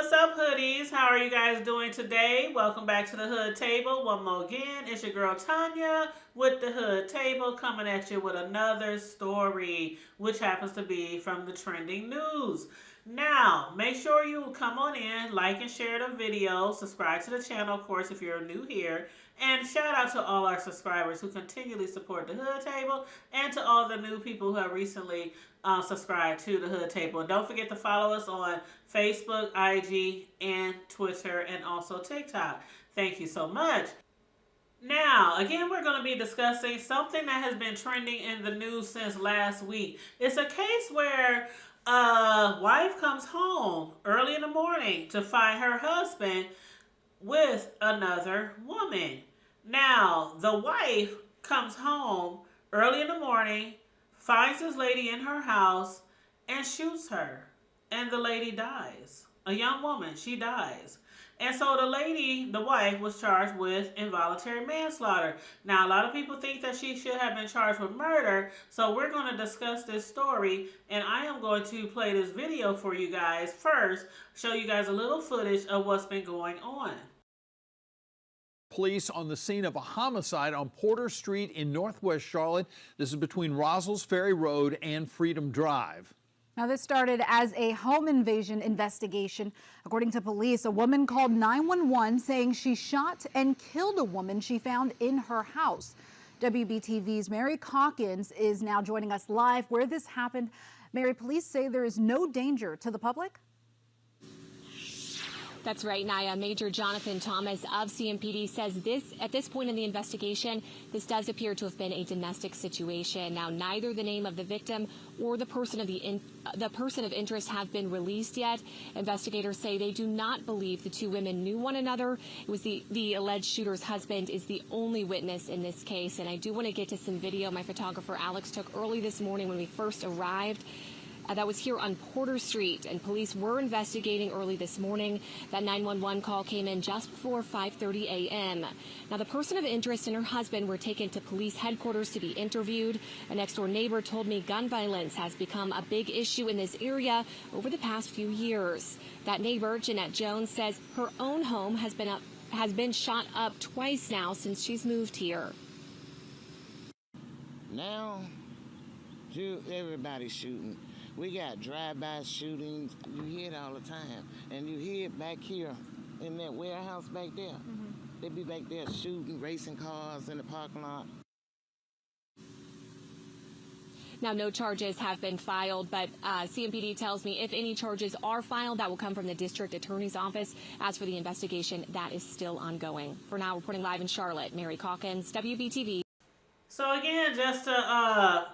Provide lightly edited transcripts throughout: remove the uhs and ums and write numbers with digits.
What's up, hoodies? How are you guys doing today? Welcome back to the Hood Table. One more again. It's your girl Tanya with the Hood Table coming at you with another story, which happens to be from the trending news. Now, make sure you come on in, like and share the video, subscribe to the channel, of course, if you're new here. And shout out to all our subscribers who continually support the Hood Table and to all the new people who have recently subscribed to the Hood Table. And don't forget to follow us on Facebook, IG, and Twitter, and also TikTok. Thank you so much. Now, again, we're going to be discussing something that has been trending in the news since last week. It's a case where a wife comes home early in the morning to find her husband with another woman. Now, the wife comes home early in the morning, finds this lady in her house, and shoots her. And the lady dies. A young woman, she dies. And so the lady, the wife, was charged with involuntary manslaughter. Now, a lot of people think that she should have been charged with murder. So we're going to discuss this story. And I am going to play this video for you guys first. Show you guys a little footage of what's been going on. Police on the scene of a homicide on Porter Street in Northwest Charlotte. This is between Rossell's Ferry Road and Freedom Drive. Now, this started as a home invasion investigation. According to police, a woman called 911 saying she shot and killed a woman she found in her house. WBTV's Mary Calkins is now joining us live where this happened. Mary, police say there is no danger to the public. That's right, Naya. Major Jonathan Thomas of CMPD says at this point in the investigation, this does appear to have been a domestic situation. Now, neither the name of the victim or the person of interest have been released yet. Investigators say they do not believe the two women knew one another. It was the alleged shooter's husband is the only witness in this case. And I do want to get to some video my photographer Alex took early this morning when we first arrived. That was here on Porter Street, and police were investigating early this morning. That 911 call came in just before 5:30 a.m. Now, the person of interest and her husband were taken to police headquarters to be interviewed. A next-door neighbor told me gun violence has become a big issue in this area over the past few years. That neighbor, Jeanette Jones, says her own home has been shot up twice now since she's moved here. Now, everybody's shooting. We got drive-by shootings. You hear it all the time. And you hear it back here in that warehouse back there. They be back there shooting, racing cars in the parking lot. Now, no charges have been filed, but CMPD tells me if any charges are filed, that will come from the district attorney's office. As for the investigation, that is still ongoing. For now, reporting live in Charlotte, Mary Calkins, WBTV. So again, just to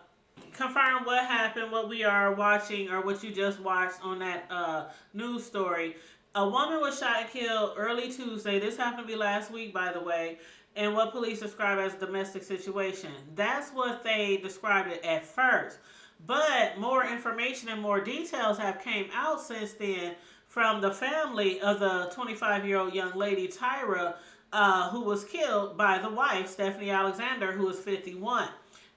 confirm what happened, what we are watching, or what you just watched on that news story. A woman was shot and killed early Tuesday. This happened to be last week, by the way, in what police describe as a domestic situation. That's what they described it at first. But more information and more details have came out since then from the family of the 25-year-old young lady, Tyra, who was killed by the wife, Stephanie Alexander, who is 51.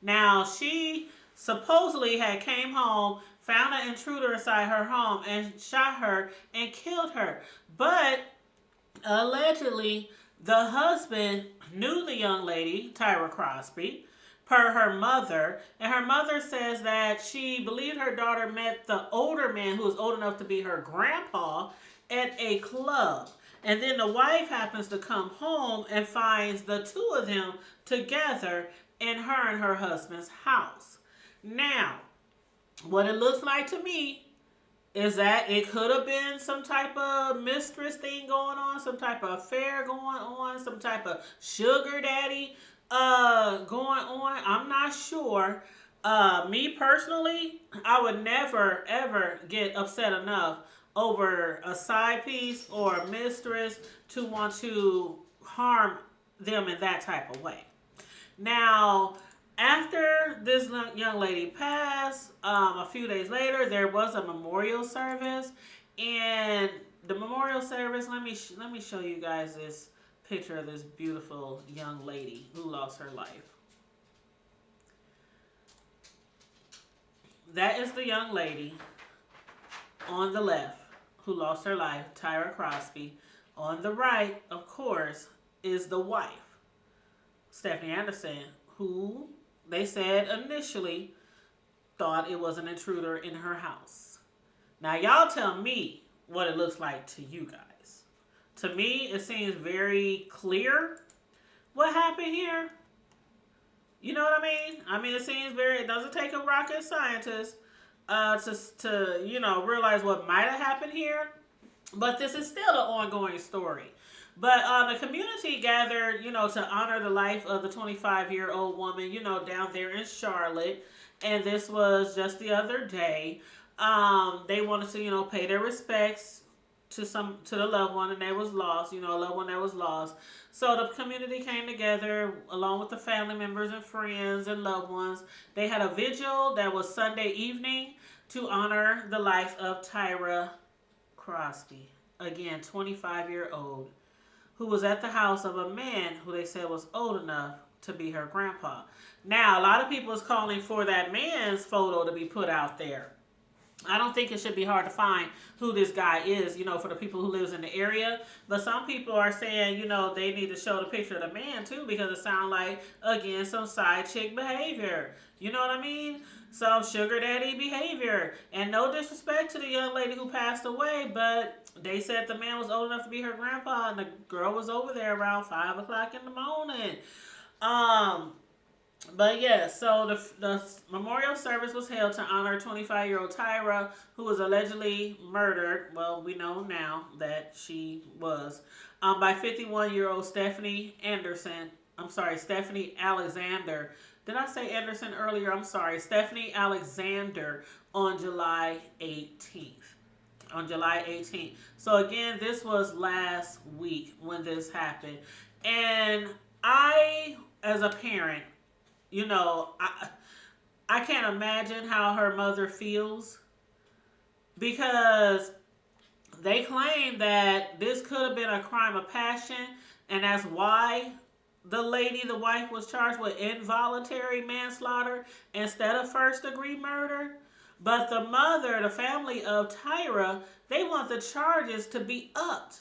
Now, she supposedly had came home, found an intruder inside her home, and shot her and killed her. But allegedly, the husband knew the young lady, Tyra Crosby, per her mother. And her mother says that she believed her daughter met the older man, who was old enough to be her grandpa, at a club. And then the wife happens to come home and finds the two of them together in her and her husband's house. Now, what it looks like to me is that it could have been some type of mistress thing going on, some type of affair going on, some type of sugar daddy going on. I'm not sure. Me personally, I would never, ever get upset enough over a side piece or a mistress to want to harm them in that type of way. Now, after this young lady passed, a few days later, there was a memorial service. And the memorial service, let me show you guys this picture of this beautiful young lady who lost her life. That is the young lady on the left who lost her life, Tyra Crosby. On the right, of course, is the wife, Stephanie Anderson, who they said initially thought it was an intruder in her house. Now, y'all tell me what it looks like to you guys. To me, it seems very clear what happened here. You know what I mean? I mean, it doesn't take a rocket scientist to realize what might have happened here. But this is still an ongoing story. But the community gathered, to honor the life of the 25-year-old woman, down there in Charlotte. And this was just the other day. They wanted to, pay their respects to the loved one that was lost, a loved one that was lost. So the community came together along with the family members and friends and loved ones. They had a vigil that was Sunday evening to honor the life of Tyra Crosby, again, 25-year-old, who was at the house of a man who they said was old enough to be her grandpa. Now, a lot of people is calling for that man's photo to be put out there. I don't think it should be hard to find who this guy is, for the people who lives in the area. But some people are saying, they need to show the picture of the man too, because it sounds like, again, some side chick behavior. You know what I mean? Some sugar daddy behavior. And no disrespect to the young lady who passed away, but they said the man was old enough to be her grandpa, and the girl was over there around 5 o'clock in the morning. But yeah, so the memorial service was held to honor 25-year-old Tyra, who was allegedly murdered. Well, we know now that she was, by 51-year-old Stephanie Alexander. Did I say Anderson earlier? I'm sorry. Stephanie Alexander on July 18th. So again, this was last week when this happened. And I, as a parent, I can't imagine how her mother feels, because they claim that this could have been a crime of passion, and that's why the wife was charged with involuntary manslaughter instead of first-degree murder. But the mother, the family of Tyra, they want the charges to be upped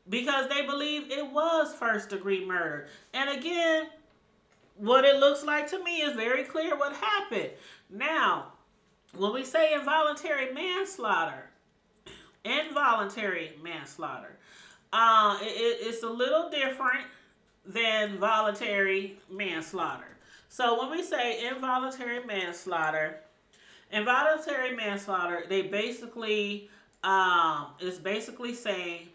because they believe it was first-degree murder. And again, what it looks like to me is very clear what happened. Now, when we say involuntary manslaughter, it's a little different than voluntary manslaughter. So when we say involuntary manslaughter, they basically is basically saying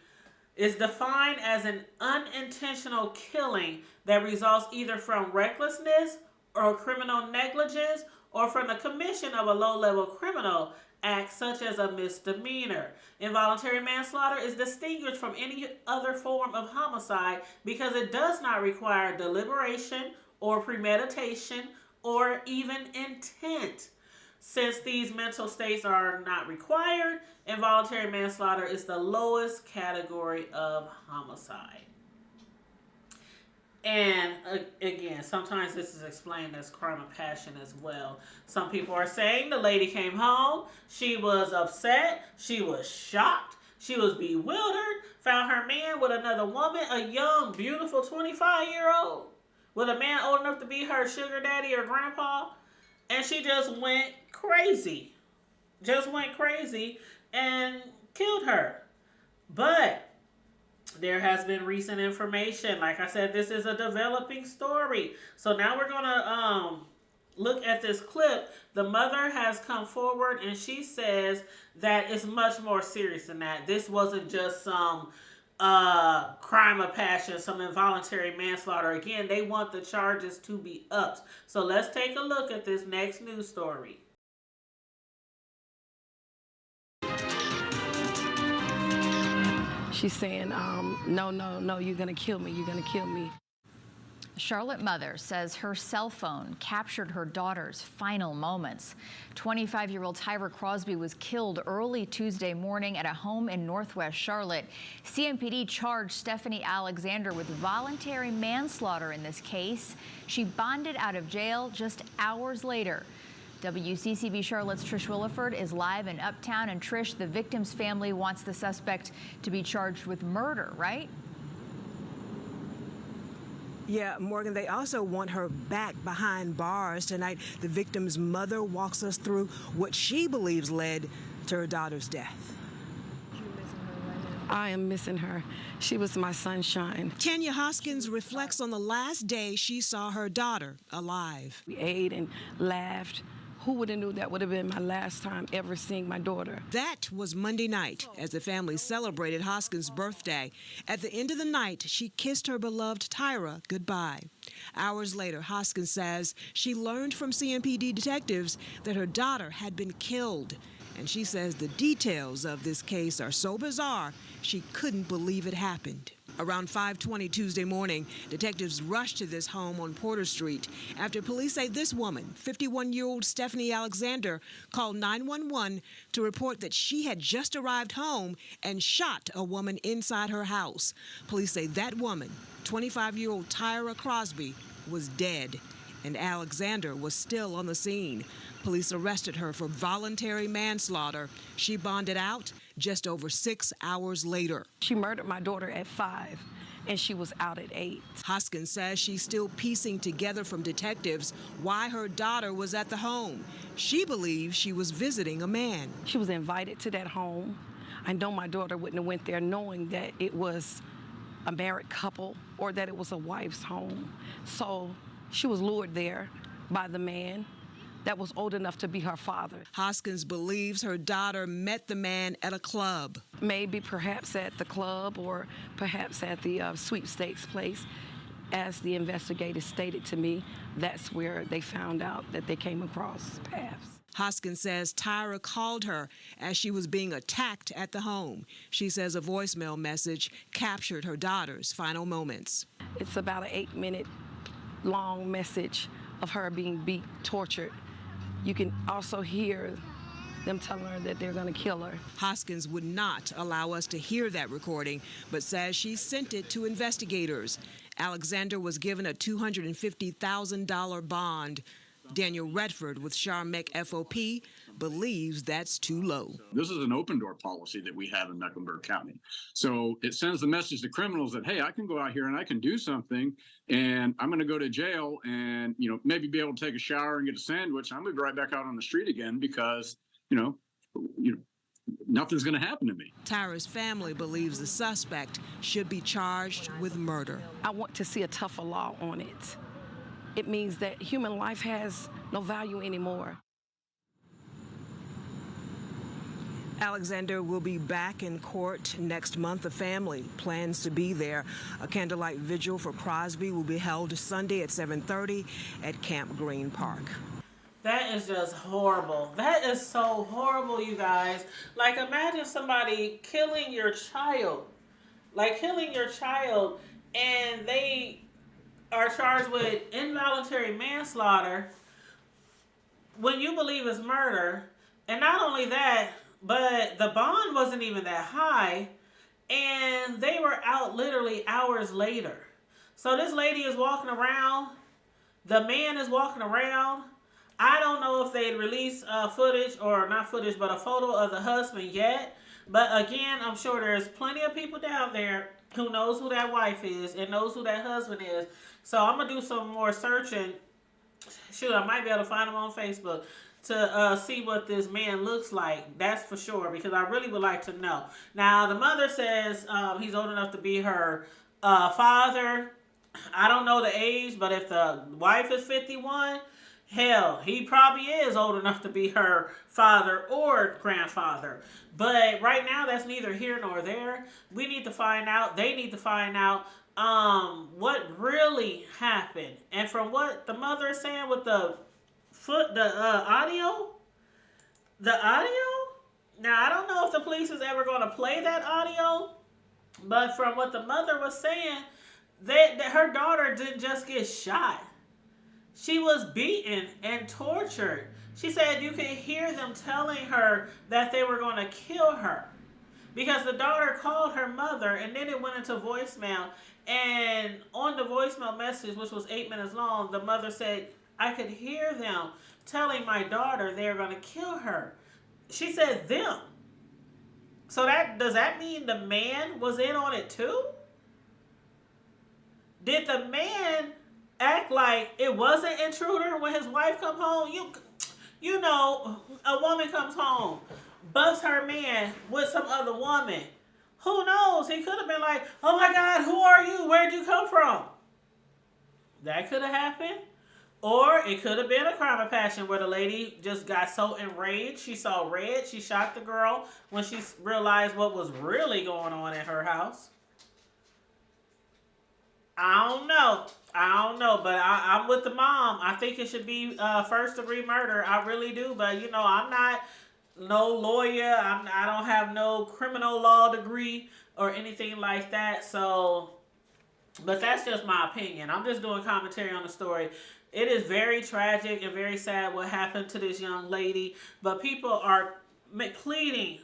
is defined as an unintentional killing that results either from recklessness or criminal negligence or from the commission of a low-level criminal act such as a misdemeanor. Involuntary manslaughter is distinguished from any other form of homicide because it does not require deliberation or premeditation or even intent. Since these mental states are not required, involuntary manslaughter is the lowest category of homicide. And again, sometimes this is explained as crime of passion as well. Some people are saying the lady came home, she was upset, she was shocked, she was bewildered, found her man with another woman, a young, beautiful 25-year-old, with a man old enough to be her sugar daddy or grandpa, and she just went crazy. And killed her. But there has been recent information. Like I said, this is a developing story. So now we're going to look at this clip. The mother has come forward and she says that it's much more serious than that. This wasn't just some crime of passion, some involuntary manslaughter. Again, they want the charges to be upped. So let's take a look at this next news story. She's saying, no, you're gonna kill me, you're gonna kill me. Charlotte mother says her cell phone captured her daughter's final moments. 25-year-old Tyra Crosby was killed early Tuesday morning at a home in Northwest Charlotte. CMPD charged Stephanie Alexander with voluntary manslaughter in this case. She bonded out of jail just hours later. WCCB Charlotte's Trish Williford is live in Uptown. And Trish, the victim's family wants the suspect to be charged with murder, right? Yeah, Morgan, they also want her back behind bars tonight. The victim's mother walks us through what she believes led to her daughter's death. I am missing her. She was my sunshine. Tanya Hoskins reflects on the last day she saw her daughter alive. We ate and laughed. Who would have knew that would have been my last time ever seeing my daughter? That was Monday night as the family celebrated Hoskins' birthday. At the end of the night, she kissed her beloved Tyra goodbye. Hours later, Hoskins says she learned from CMPD detectives that her daughter had been killed. And she says the details of this case are so bizarre, she couldn't believe it happened. Around 5:20 Tuesday morning, detectives rushed to this home on Porter Street after police say this woman, 51-year-old Stephanie Alexander, called 911 to report that she had just arrived home and shot a woman inside her house. Police say that woman, 25-year-old Tyra Crosby, was dead, and Alexander was still on the scene. Police arrested her for voluntary manslaughter. She bonded out just over 6 hours later. She murdered my daughter at 5, and she was out at 8. Hoskins says she's still piecing together from detectives why her daughter was at the home. She believes she was visiting a man. She was invited to that home. I know my daughter wouldn't have went there knowing that it was a married couple or that it was a wife's home. So she was lured there by the man that was old enough to be her father. Hoskins believes her daughter met the man at a club. Maybe perhaps at the club or perhaps at the sweepstakes place. As the investigators stated to me, that's where they found out that they came across paths. Hoskins says Tyra called her as she was being attacked at the home. She says a voicemail message captured her daughter's final moments. It's about an 8-minute long message of her being beat, tortured. You can also hear them telling her that they're going to kill her. Hoskins would not allow us to hear that recording, but says she sent it to investigators. Alexander was given a $250,000 bond. Daniel Redford with Charmec FOP believes that's too low. This is an open door policy that we have in Mecklenburg County. So it sends the message to criminals that, hey, I can go out here and I can do something and I'm going to go to jail and, maybe be able to take a shower and get a sandwich. I'm going to be right back out on the street again because, nothing's going to happen to me. Tyra's family believes the suspect should be charged with murder. I want to see a tougher law on it. It means that human life has no value anymore. Alexander will be back in court next month. The family plans to be there. A candlelight vigil for Crosby will be held Sunday at 7:30 at Camp Green Park. That is just horrible. That is so horrible, you guys. Like, imagine somebody killing your child. And they are charged with involuntary manslaughter when you believe it's murder. And not only that, but the bond wasn't even that high, and they were out literally hours later. So this lady is walking around, the man is walking around. I don't know if they released footage, or not footage, but a photo of the husband yet. But again, I'm sure there's plenty of people down there who knows who that wife is and knows who that husband is. So I'm going to do some more searching. Shoot, I might be able to find him on Facebook to see what this man looks like. That's for sure, because I really would like to know. Now, the mother says he's old enough to be her father. I don't know the age, but if the wife is 51, hell, he probably is old enough to be her father or grandfather. But right now, that's neither here nor there. We need to find out. They need to find out what really happened. And from what the mother is saying with the audio. Now, I don't know if the police is ever going to play that audio, but from what the mother was saying, that her daughter didn't just get shot. She was beaten and tortured. She said you could hear them telling her that they were going to kill her because the daughter called her mother, and then it went into voicemail. And on the voicemail message, which was 8 minutes long, the mother said, I could hear them telling my daughter they're going to kill her. She said them. So does that mean the man was in on it too? Did the man act like it was an intruder when his wife come home? You know, a woman comes home, busts her man with some other woman. Who knows? He could have been like, oh my God, who are you? Where'd you come from? That could have happened. Or it could have been a crime of passion where the lady just got so enraged, she saw red, she shot the girl when she realized what was really going on in her house. I don't know, but I'm with the mom. I think it should be first degree murder. I really do, but I'm not no lawyer. I don't have no criminal law degree or anything like that. So, but that's just my opinion. I'm just doing commentary on the story. It is very tragic and very sad what happened to this young lady, but people are pleading,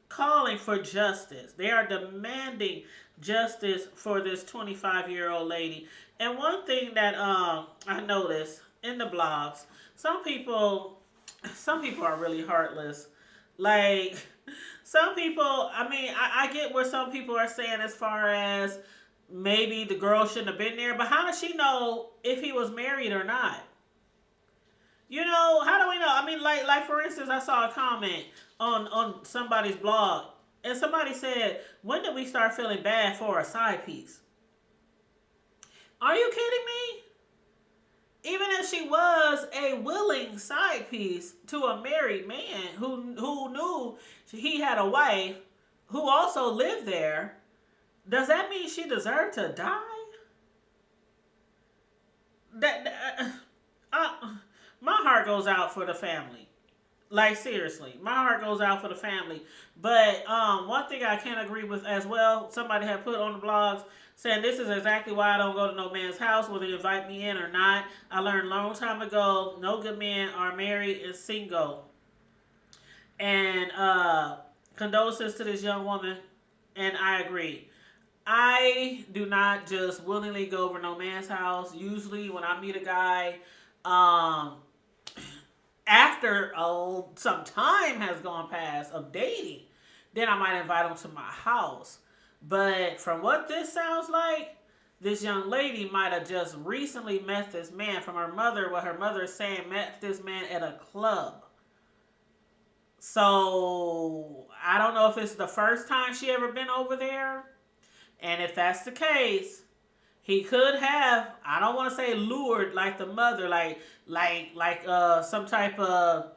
calling for justice. They are demanding justice for this 25-year-old lady. And one thing that I noticed in the blogs, some people are really heartless. Like, some people, I get where some people are saying as far as maybe the girl shouldn't have been there, but how does she know if he was married or not? How do we know? Like for instance, I saw a comment on somebody's blog, and somebody said, when did we start feeling bad for a side piece? Are you kidding me? Even if she was a willing side piece to a married man who knew he had a wife who also lived there, does that mean she deserved to die? My heart goes out for the family. Like, seriously, my heart goes out for the family. But one thing I can't agree with as well, somebody had put on the blogs saying this is exactly why I don't go to no man's house, whether they invite me in or not. I learned a long time ago, no good men are married and single. And condolences to this young woman, and I agree. I do not just willingly go over no man's house. Usually when I meet a guy, after some time has gone past of dating, then I might invite him to my house. But from what this sounds like, this young lady might have just recently met this man. From her mother, what her mother is saying, met this man at a club. So I don't know if it's the first time she ever been over there. And if that's the case, he could have, I don't want to say lured like the mother, like some type of,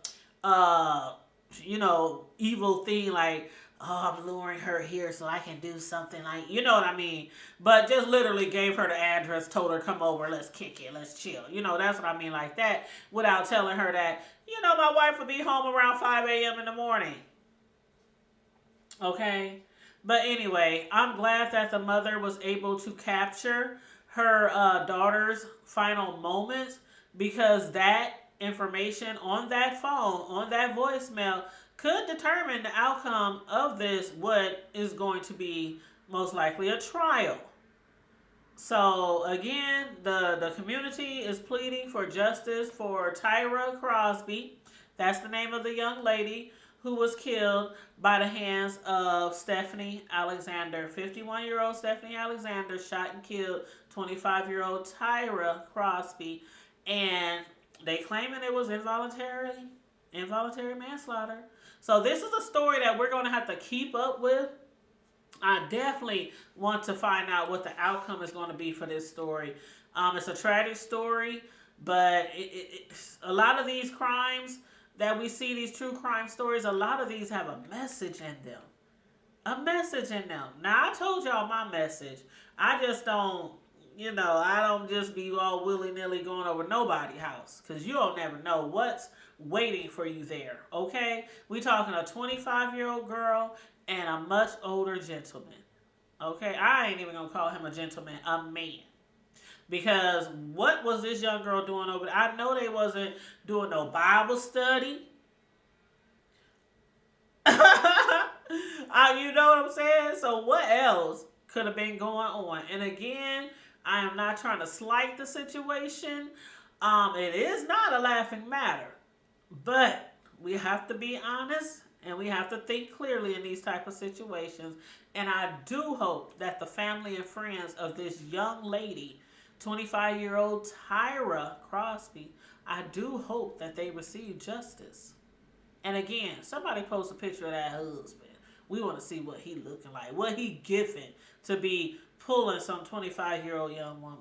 evil thing, like, oh, I'm luring her here so I can do something, like, you know what I mean? But just literally gave her the address, told her, come over, let's kick it, let's chill. That's what I mean, like that, without telling her that, my wife would be home around 5 a.m. in the morning. Okay? But anyway, I'm glad that the mother was able to capture her daughter's final moments, because that information on that phone, on that voicemail, could determine the outcome of this, what is going to be most likely a trial. So again, the community is pleading for justice for Tyra Crosby. That's the name of the young lady who was killed by the hands of Stephanie Alexander. 51-year-old Stephanie Alexander shot and killed 25-year-old Tyra Crosby. And they claiming it was involuntary manslaughter. So this is a story that we're going to have to keep up with. I definitely want to find out what the outcome is going to be for this story. It's a tragic story, but a lot of these crimes that we see, these true crime stories, a lot of these have a message in them. A message in them. Now, I told y'all my message. I just don't, I don't just be all willy-nilly going over nobody's house, because you don't never know what's waiting for you there, okay? We talking a 25-year-old girl and a much older gentleman, okay? I ain't even going to call him a gentleman, a man. Because what was this young girl doing over there? I know they wasn't doing no Bible study. You know what I'm saying? So what else could have been going on? And again, I am not trying to slight the situation. It is not a laughing matter, but we have to be honest and we have to think clearly in these type of situations. And I do hope that the family and friends of this young lady, 25-year-old Tyra Crosby, I do hope that they receive justice. And again, somebody post a picture of that husband. We want to see what he looking like, what he giving to be pulling some 25-year-old young woman.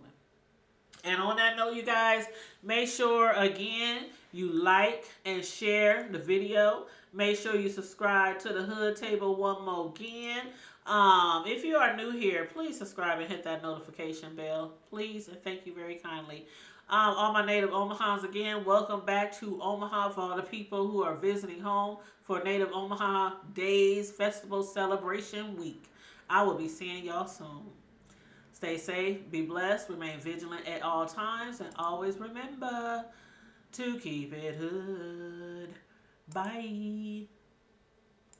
And on that note, you guys, make sure, again, you like and share the video. Make sure you subscribe to the Hood Table one more again. If you are new here, please subscribe and hit that notification bell. Please, and thank you very kindly. All my Native Omahans, again, welcome back to Omaha for all the people who are visiting home for Native Omaha Days Festival Celebration Week. I will be seeing y'all soon. Stay safe, be blessed, remain vigilant at all times, and always remember to keep it hood. Bye.